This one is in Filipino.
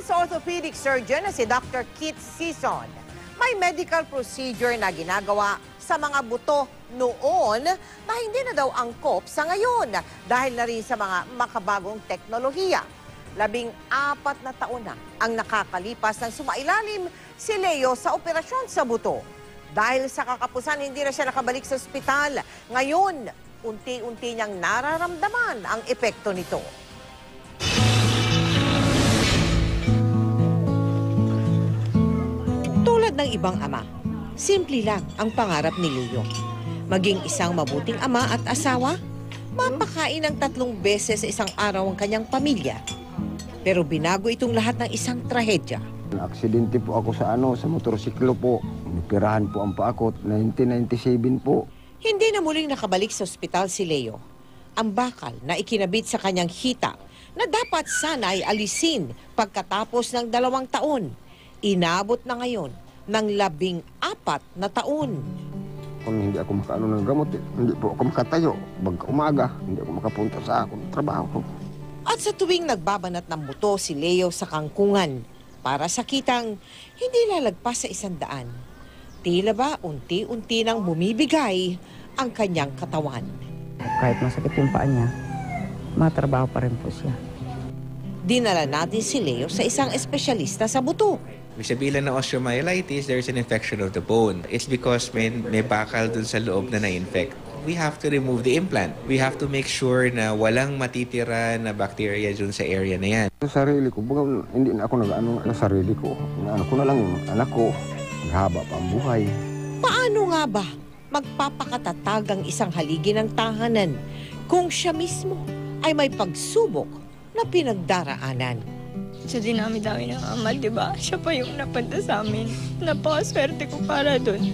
sa orthopedic surgeon na si Dr. Keith Sison, may medical procedure na ginagawa sa mga buto noon na hindi na daw angkop sa ngayon dahil na rin sa mga makabagong teknolohiya. 14 na taon na ang nakakalipas ng sumailalim si Leo sa operasyon sa buto. Dahil sa kakapusan, hindi na siya nakabalik sa ospital. Ngayon, unti-unti niyang nararamdaman ang epekto nito. Tulad ng ibang ama, simple lang ang pangarap ni Leo. Maging isang mabuting ama at asawa, mapakain ng 3 beses sa isang araw ang kanyang pamilya. Pero binago itong lahat ng isang trahedya. Aksidente po ako sa motorsiklo po. Nipirahan po ang paa ko, 1997 po. Hindi na muling nakabalik sa ospital si Leo. Ang bakal na ikinabit sa kanyang hita na dapat sana ay alisin pagkatapos ng 2 taon. Inabot na ngayon ng 14 na taon. Kung hindi ako makaano ng gamot, hindi po ako makatayo. Pagka umaga, hindi ako makapunta sa akong trabaho. At sa tuwing nagbabanat ng buto si Leo sa kangkungan para sa kitang hindi lalagpas sa 100, tila ba unti-unti nang bumibigay ang kanyang katawan. Kahit masakit yung paa niya, matrabaho pa rin po siya. Dinala natin si Leo sa isang espesyalista sa buto. Sa bilang ng osteomyelitis, there's an infection of the bone. It's because may bakal dun sa loob na na-infect. We have to remove the implant. We have to make sure na walang matitira na bacteria dun sa area na yan. Sa sarili ko, hindi na ako nag-ano sa sarili ko. Ano ko na lang yung anak ko, naghaba pa ang buhay. Paano nga ba magpapakatatag ang isang haligi ng tahanan kung siya mismo ay may pagsubok na pinagdaraanan? Sa dinami-dami ng ama, di ba? Siya pa yung napunta sa amin. Napakaswerte ko para doon.